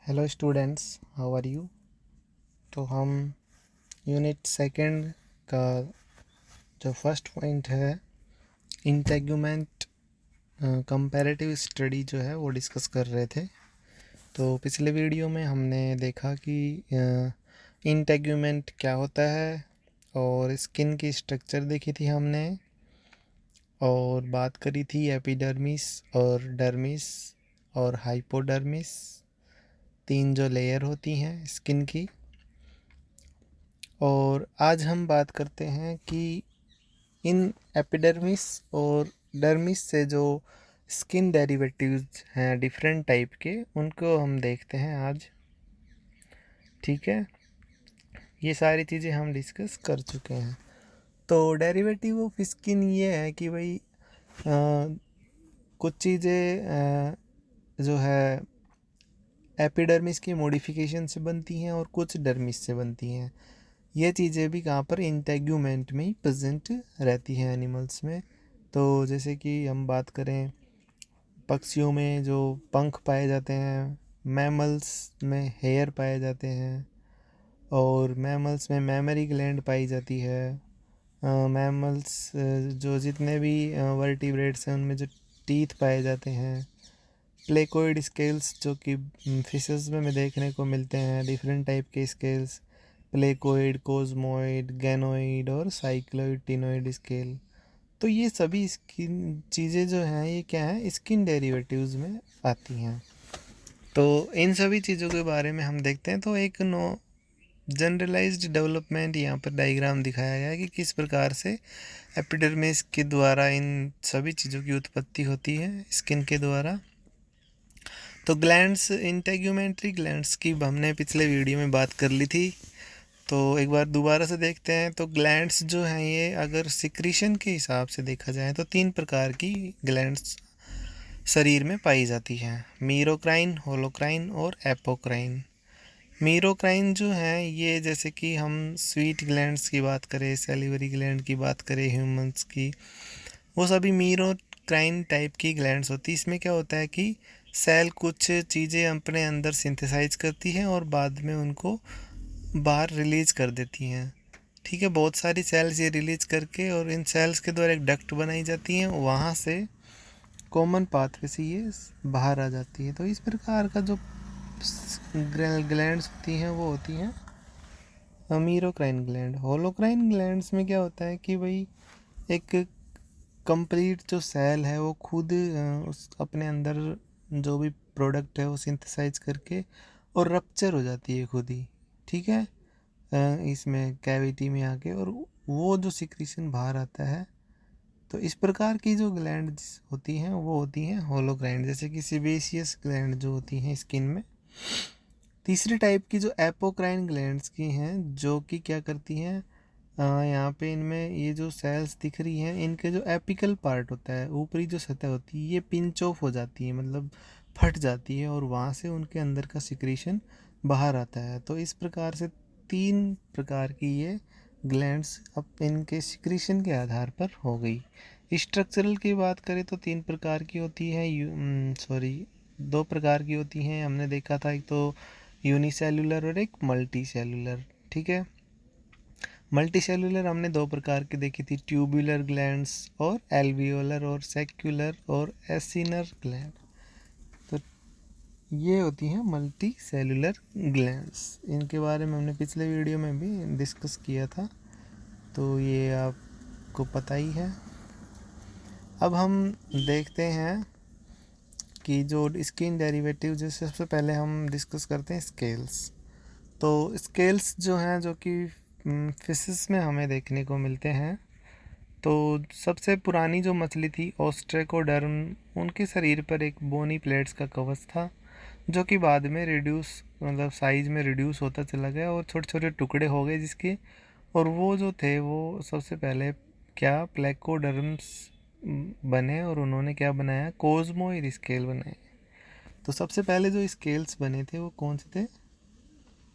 Hello students, how are you. तो हम unit second का जो फर्स्ट पॉइंट है इंटेगुमेंट कंपैरेटिव स्टडी जो है वो डिस्कस कर रहे थे। तो पिछले वीडियो में हमने देखा कि इंटेगुमेंट क्या होता है और स्किन की स्ट्रक्चर देखी थी हमने, और बात करी थी एपिडर्मिस और डर्मिस और हाइपोडर्मिस, तीन जो लेयर होती हैं स्किन की। और आज हम बात करते हैं कि इन एपिडर्मिस और डर्मिस से जो स्किन डेरिवेटिव्स हैं डिफरेंट टाइप के, उनको हम देखते हैं आज। ठीक है, ये सारी चीज़ें हम डिस्कस कर चुके हैं। तो डेरिवेटिव ऑफ स्किन ये है कि भाई कुछ चीज़ें जो है एपिडर्मिस की मॉडिफिकेशन से बनती हैं और कुछ डर्मिस से बनती हैं। ये चीज़ें भी कहाँ पर इंटेग्यूमेंट में ही प्रेजेंट रहती हैं एनिमल्स में। तो जैसे कि हम बात करें पक्षियों में जो पंख पाए जाते हैं, मैमल्स में हेयर पाए जाते हैं, और मैमल्स में मैमरी ग्लैंड पाई जाती है। मैमल्स जो जितने भी वर्टिब्रेट्स हैं उनमें जो टीथ पाए जाते हैं। प्लेकोइड स्केल्स जो कि फिशेस में देखने को मिलते हैं, डिफरेंट टाइप के स्केल्स, प्लेकोइड, कोज़मोइड, गैनोइड और साइक्लोइड, टिनोइड स्केल। तो ये सभी स्किन चीज़ें जो हैं ये क्या है, स्किन डेरिवेटिव्स में आती हैं। तो इन सभी चीज़ों के बारे में हम देखते हैं। तो एक नो जनरलाइज्ड डेवलपमेंट यहाँ पर डायग्राम दिखाया गया है कि किस प्रकार से एपिडर्मिस के द्वारा इन सभी चीज़ों की उत्पत्ति होती है स्किन के द्वारा। तो ग्लैंड्स, इंटेग्यूमेंट्री ग्लैंड्स की हमने पिछले वीडियो में बात कर ली थी, तो एक बार दोबारा से देखते हैं। तो ग्लैंड्स जो हैं ये अगर सिक्रीशन के हिसाब से देखा जाए तो तीन प्रकार की ग्लैंड्स शरीर में पाई जाती हैं: मीरोक्राइन, होलोक्राइन और एपोक्राइन। मीरोक्राइन जो हैं ये, जैसे कि हम स्वीट ग्लैंड्स की बात करें, सैलिवरी ग्लैंड की बात करें ह्यूमंस की, वो सभी मीरोक्राइन टाइप की ग्लैंड्स होती है। इसमें क्या होता है कि सेल कुछ चीज़ें अपने अंदर सिंथेसाइज करती हैं और बाद में उनको बाहर रिलीज कर देती हैं। ठीक है, बहुत सारी सेल्स ये रिलीज करके और इन सेल्स के द्वारा एक डक्ट बनाई जाती हैं, वहाँ से कॉमन पाथवे से ये बाहर आ जाती है। तो इस प्रकार का जो ग्लैंड्स होती हैं वो होती हैं मीरोक्राइन ग्लैंड। होलोक्राइन ग्लैंड्स में क्या होता है कि भाई एक कंप्लीट जो सेल है वो खुद उस अपने अंदर जो भी प्रोडक्ट है वो सिंथेसाइज करके और रप्चर हो जाती है खुद ही। ठीक है, इसमें कैविटी में आके, और वो जो सिक्रीशन बाहर आता है। तो इस प्रकार की जो ग्लैंड्स होती हैं वो होती हैं होलोग्लैंड, जैसे कि सिबेशियस ग्लैंड जो होती हैं स्किन में। तीसरी टाइप की जो एपोक्राइन ग्लैंड्स की हैं, जो कि क्या करती हैं, यहाँ पे इनमें ये जो सेल्स दिख रही हैं, इनके जो एपिकल पार्ट होता है, ऊपरी जो सतह होती है, ये पिंच ऑफ हो जाती है, मतलब फट जाती है, और वहाँ से उनके अंदर का सिक्रीशन बाहर आता है। तो इस प्रकार से तीन प्रकार की ये ग्लैंड्स अब इनके सिक्रीशन के आधार पर हो गई। स्ट्रक्चरल की बात करें तो तीन प्रकार की होती है, दो प्रकार की होती हैं हमने देखा था, एक तो यूनिसेलुलर और एक मल्टी सेलुलर। ठीक है, मल्टी सेलुलर हमने दो प्रकार की देखी थी, ट्यूबुलर ग्लैंड्स और एल्वियोलर और सेक्युलर और एसिनर ग्लैंड। तो ये होती हैं मल्टी सेलुलर ग्लैंड्स। इनके बारे में हमने पिछले वीडियो में भी डिस्कस किया था, तो ये आपको पता ही है। अब हम देखते हैं कि जो स्किन डेरिवेटिव, जैसे सबसे पहले हम डिस्कस करते हैं स्केल्स। तो स्केल्स जो हैं जो कि फिशेस में हमें देखने को मिलते हैं। तो सबसे पुरानी जो मछली थी ऑस्ट्रेकोडर्म, उनके शरीर पर एक बोनी प्लेट्स का कवच था, जो कि बाद में रिड्यूस, मतलब साइज में रिड्यूस होता चला गया और छोटे छोटे टुकड़े हो गए जिसके। और वो जो थे वो सबसे पहले क्या प्लेकोडर्म्स बने, और उन्होंने क्या बनाया, कोज़मोइड स्केल बनाए। तो सबसे पहले जो स्केल्स बने थे वो कौन से थे,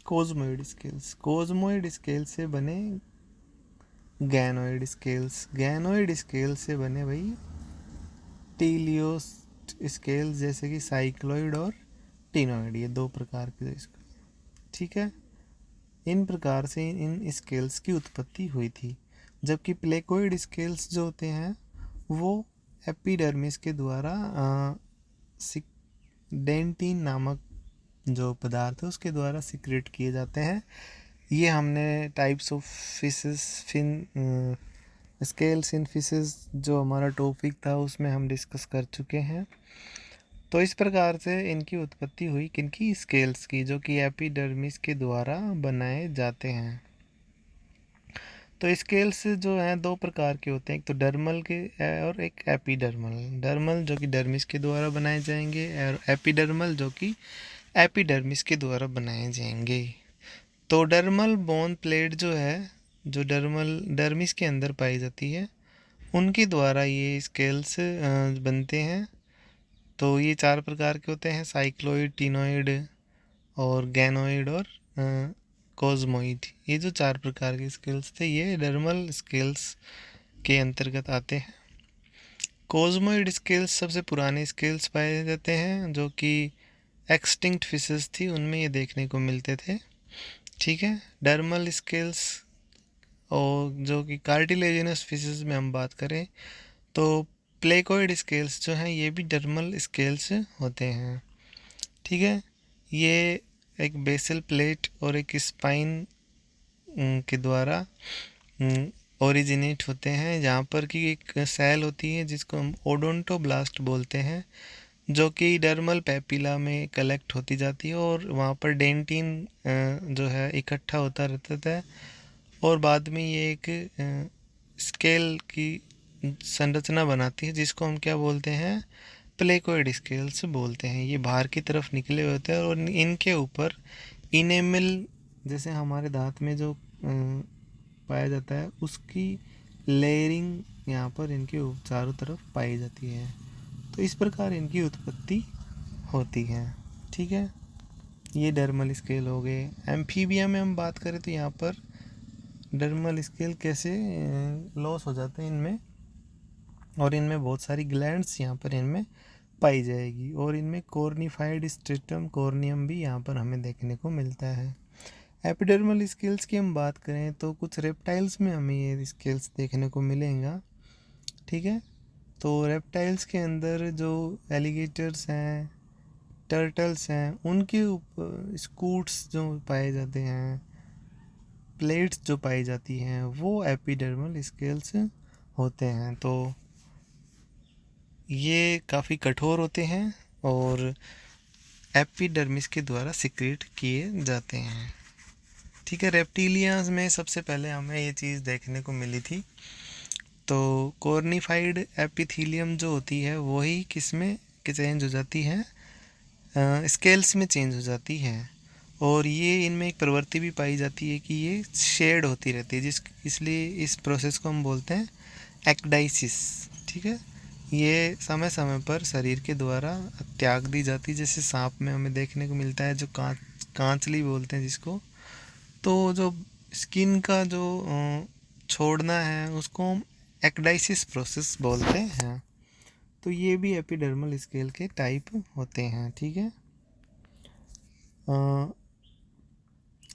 कोज़मोइड स्केल्स। कोज़मोइड स्केल से बने गैनोइड स्केल्स, गैनोइड स्केल से बने भाई टीलियोस स्केल्स, जैसे कि साइक्लोइड और टिनोइड, ये दो प्रकार के इसको, ठीक है। इन प्रकार से इन स्केल्स की उत्पत्ति हुई थी, जबकि प्लेकोइड स्केल्स जो होते हैं वो एपिडर्मिस के द्वारा डेंटिन नामक जो पदार्थ है उसके द्वारा सिक्रेट किए जाते हैं। ये हमने types of fishes fin scales in fishes जो हमारा टॉपिक था उसमें हम डिस्कस कर चुके हैं। तो इस प्रकार से इनकी उत्पत्ति हुई किनकी, स्केल्स की, जो कि एपिडर्मिस के द्वारा बनाए जाते हैं। तो स्केल्स जो हैं दो प्रकार के होते हैं, एक तो डर्मल के और एक एपिडर्मल। डर्मल जो कि डर्मिस के द्वारा बनाए जाएंगे और एपिडर्मल जो कि एपिडर्मिस के द्वारा बनाए जाएंगे। तो डर्मल बोन प्लेट जो है, जो डर्मिस के अंदर पाई जाती है, उनके द्वारा ये स्केल्स बनते हैं। तो ये चार प्रकार के होते हैं, साइक्लोइड, टिनोइड और गैनोइड और कोज़मोइड। ये जो चार प्रकार के स्केल्स थे ये डर्मल स्केल्स के अंतर्गत आते हैं। कोज़मोइड स्केल्स सबसे पुराने स्केल्स पाए जाते हैं, जो कि एक्सटिंक्ट फिशेस थी उनमें ये देखने को मिलते थे, ठीक है। डर्मल स्केल्स और जो कि कार्टिलेजिनस फिशेस में हम बात करें तो प्लेकोइड स्केल्स जो हैं ये भी डर्मल स्केल्स होते हैं, ठीक है। ये एक बेसल प्लेट और एक स्पाइन के द्वारा ओरिजिनेट होते हैं, जहाँ पर कि एक सेल होती है जिसको हम ओडोंटोब्लास्ट बोलते हैं, जो कि डर्मल पेपिला में कलेक्ट होती जाती है और वहाँ पर डेंटिन जो है इकट्ठा होता रहता था और बाद में ये एक स्केल की संरचना बनाती है जिसको हम क्या बोलते हैं, प्लेकोइड स्केल्स बोलते हैं। ये बाहर की तरफ निकले हुए होते हैं और इनके ऊपर इनेमल, जैसे हमारे दांत में जो पाया जाता है उसकी लेयरिंग यहाँ पर इनके चारों तरफ पाई जाती है। तो इस प्रकार इनकी उत्पत्ति होती है, ठीक है। ये डर्मल स्केल हो गए। एम्फीबिया में हम बात करें तो यहाँ पर डर्मल स्केल कैसे लॉस हो जाते हैं इनमें, और इनमें बहुत सारी ग्लैंड्स यहाँ पर इनमें पाई जाएगी और इनमें कॉर्निफाइड स्ट्रेटम कॉर्नियम भी यहाँ पर हमें देखने को मिलता है। एपिडर्मल स्केल्स की हम बात करें तो कुछ रेप्टाइल्स में हमें ये स्केल्स देखने को मिलेगा, ठीक है। तो रेप्टाइल्स के अंदर जो एलिगेटर्स हैं, टर्टल्स हैं, उनके ऊपर स्कूट्स जो पाए जाते हैं, प्लेट्स जो पाई जाती हैं, वो एपिडर्मल स्केल्स होते हैं। तो ये काफ़ी कठोर होते हैं और एपिडर्मिस के द्वारा सिक्रेट किए जाते हैं, ठीक है। रेप्टिलियंस में सबसे पहले हमें ये चीज़ देखने को मिली थी। तो कॉर्निफाइड एपिथीलियम जो होती है वही किस में चेंज हो जाती है, स्केल्स में चेंज हो जाती है और ये इनमें एक प्रवृत्ति भी पाई जाती है कि ये शेड होती रहती है, इसलिए इस प्रोसेस को हम बोलते हैं एक्डाइसिस, ठीक है। ये समय समय पर शरीर के द्वारा त्याग दी जाती है, जैसे सांप में हमें देखने को मिलता है जो कांचली बोलते हैं जिसको। तो जो स्किन का जो छोड़ना है उसको हम एक्डाइसिस प्रोसेस बोलते हैं। तो ये भी एपिडर्मल स्केल के टाइप होते हैं, ठीक है।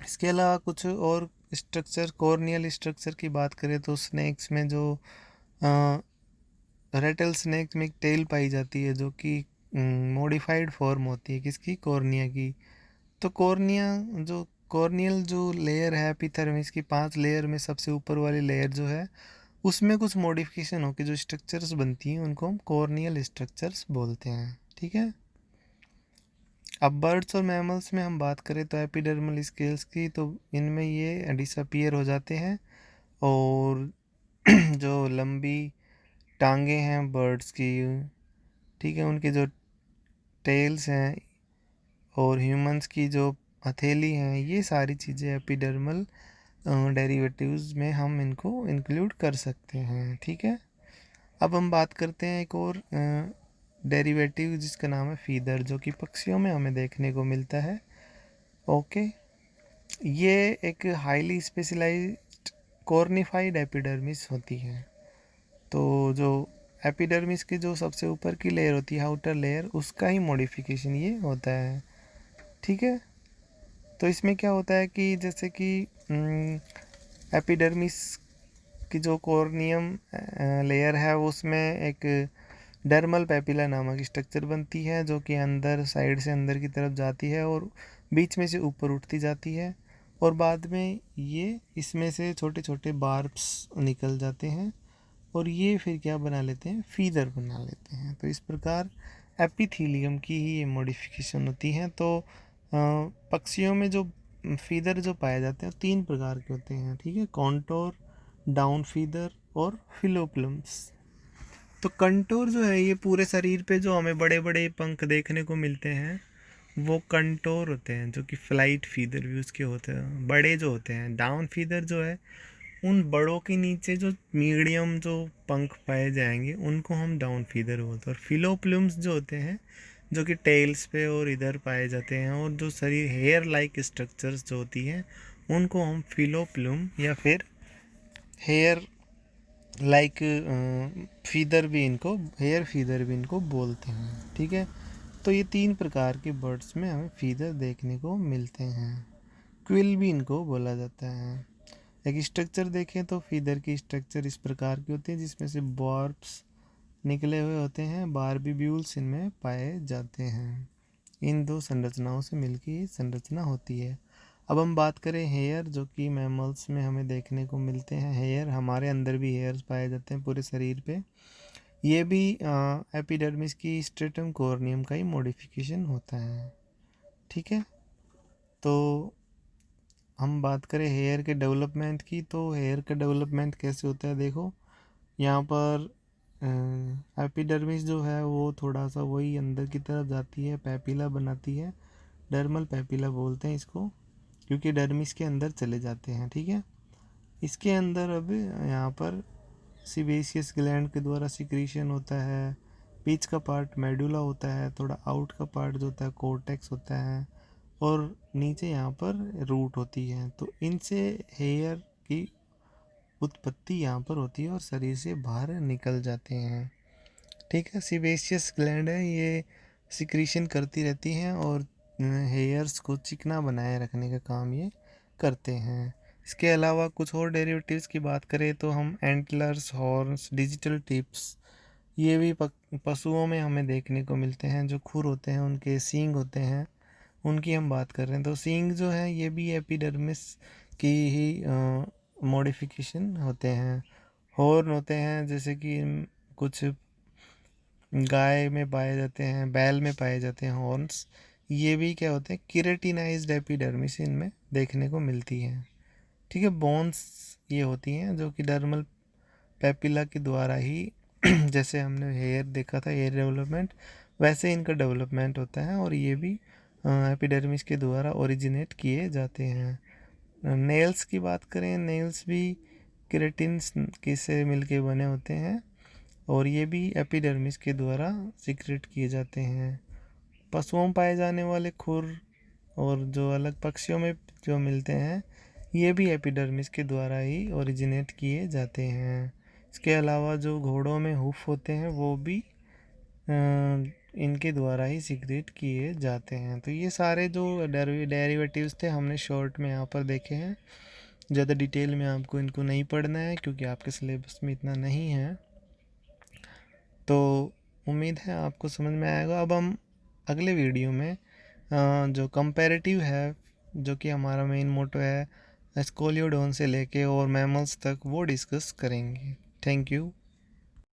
इसके अलावा कुछ और स्ट्रक्चर, कॉर्नियल स्ट्रक्चर की बात करें तो स्नेक्स में जो रेटल स्नेक में एक टेल पाई जाती है जो कि मॉडिफाइड फॉर्म होती है किसकी, कॉर्निया की। तो कॉर्नियल जो लेयर है एपिथर्मिस की 5 लेयर में सबसे ऊपर वाली लेयर जो है उसमें कुछ मॉडिफिकेशन होकर जो स्ट्रक्चर्स बनती हैं उनको हम कॉर्नियल स्ट्रक्चर्स बोलते हैं, ठीक है। अब बर्ड्स और मैमल्स में हम बात करें तो एपिडर्मल स्केल्स की, तो इनमें ये डिसअपीयर हो जाते हैं और जो लंबी टांगे हैं बर्ड्स की, ठीक है, उनके जो टेल्स हैं और ह्यूमंस की जो हथेली हैं, ये सारी चीज़ें एपिडर्मल डेरिवेटिव्स में हम इनको इंक्लूड कर सकते हैं, ठीक है। अब हम बात करते हैं एक और डेरिवेटिव जिसका नाम है फीदर, जो कि पक्षियों में हमें देखने को मिलता है, ओके। ये एक हाईली स्पेशलाइज्ड कॉर्निफाइड एपिडर्मिस होती है। तो जो एपिडर्मिस की जो सबसे ऊपर की लेयर होती है, आउटर लेयर, उसका ही मॉडिफिकेशन ये होता है। ठीक है। तो इसमें क्या होता है कि जैसे कि एपिडर्मिस की जो कॉर्नियम लेयर है उसमें एक डर्मल पेपिला नामक स्ट्रक्चर बनती है, जो कि अंदर साइड से अंदर की तरफ जाती है और बीच में से ऊपर उठती जाती है, और बाद में ये इसमें से छोटे छोटे बार्ब्स निकल जाते हैं और ये फिर क्या बना लेते हैं, फीदर बना लेते हैं। तो इस प्रकार एपिथीलियम की ही ये मॉडिफिकेशन होती है। तो पक्षियों में जो फीदर जो पाए जाते हैं 3 प्रकार के होते हैं, ठीक है, कॉन्टोर, डाउन फीदर और फिलोप्लम्स। तो कंटोर जो है ये पूरे शरीर पे जो हमें बड़े बड़े पंख देखने को मिलते हैं वो कंटोर होते हैं, जो कि फ्लाइट फीदर भी उसके होते हैं, बड़े जो होते हैं। डाउन फीदर जो है उन बड़ों के नीचे जो मीडियम जो पंख पाए जाएंगे उनको हम डाउन फीदर बोलते हैं। और फिलोप्लम्स जो होते हैं जो कि टेल्स पे और इधर पाए जाते हैं, और जो शरीर हेयर लाइक स्ट्रक्चर्स जो होती हैं उनको हम फिलोप्लुम या फिर हेयर लाइक फीदर भी इनको, हेयर फीदर भी इनको बोलते हैं, ठीक है। तो ये 3 प्रकार के बर्ड्स में हमें फीदर देखने को मिलते हैं। क्विल भी इनको बोला जाता है। एक स्ट्रक्चर देखें तो फीदर की स्ट्रक्चर इस प्रकार की होती है जिसमें से बार्ब्स निकले हुए होते हैं, बारबीब्यूल्स इनमें पाए जाते हैं। इन 2 संरचनाओं से मिलकर ये संरचना होती है। अब हम बात करें हेयर, जो कि मैमल्स में हमें देखने को मिलते हैं। हेयर, हमारे अंदर भी हेयर्स पाए जाते हैं पूरे शरीर पे। ये भी एपिडर्मिस की स्ट्रेटम कॉर्नियम का ही मॉडिफिकेशन होता है, ठीक है। तो हम बात करें हेयर के डेवलपमेंट की, तो हेयर का डेवलपमेंट कैसे होता है, देखो यहाँ पर एपिडर्मिस जो है वो थोड़ा सा वही अंदर की तरफ जाती है, पैपिला बनाती है, डर्मल पैपिला बोलते हैं इसको, क्योंकि डर्मिस के अंदर चले जाते हैं, ठीक है। इसके अंदर अब यहाँ पर सीबेसियस ग्लैंड के द्वारा सिक्रीशन होता है। बीच का पार्ट मेडुला होता है, थोड़ा आउट का पार्ट जो होता है कोर्टेक्स होता है, और नीचे यहाँ पर रूट होती है। तो इनसे हेयर की उत्पत्ति यहाँ पर होती है और शरीर से बाहर निकल जाते हैं, ठीक है। सीबेशियस ग्लैंड है, ये सिक्रीशन करती रहती हैं और हेयर्स को चिकना बनाए रखने का काम ये करते हैं। इसके अलावा कुछ और डेरिवेटिव्स की बात करें तो हम एंटलर्स, हॉर्न्स, डिजिटल टिप्स, ये भी पशुओं में हमें देखने को मिलते हैं। जो खुर होते हैं उनके सींग होते हैं, उनकी हम बात कर रहे हैं। तो सींग जो है ये भी एपिडर्मिस की ही मॉडिफिकेशन होते हैं। हॉर्न होते हैं, जैसे कि कुछ गाय में पाए जाते हैं, बैल में पाए जाते हैं हॉर्न्स। ये भी क्या होते हैं, केराटिनाइज्ड एपिडर्मिस इनमें देखने को मिलती है, ठीक है। बोन्स ये होती हैं जो कि डर्मल पेपिला के द्वारा ही जैसे हमने हेयर देखा था, हेयर डेवलपमेंट, वैसे इनका डेवलपमेंट होता है और ये भी एपिडर्मिस के द्वारा ओरिजिनेट किए जाते हैं। नेल्स की बात करें, नेल्स भी केराटिन के से मिलके बने होते हैं और ये भी एपिडर्मिस के द्वारा सीक्रेट किए जाते हैं। पशुओं में पाए जाने वाले खुर और जो अलग पक्षियों में जो मिलते हैं ये भी एपिडर्मिस के द्वारा ही ओरिजिनेट किए जाते हैं। इसके अलावा जो घोड़ों में हुफ होते हैं वो भी इनके द्वारा ही सीक्रेट किए जाते हैं। तो ये सारे जो डेरिवेटिव्स थे हमने शॉर्ट में यहाँ पर देखे हैं। ज़्यादा डिटेल में आपको इनको नहीं पढ़ना है क्योंकि आपके सिलेबस में इतना नहीं है। तो उम्मीद है आपको समझ में आएगा। अब हम अगले वीडियो में जो कंपैरेटिव है, जो कि हमारा मेन मोटो है, स्कोलियोडोन से लेके और मैमल्स तक, वो डिस्कस करेंगे। Thank you.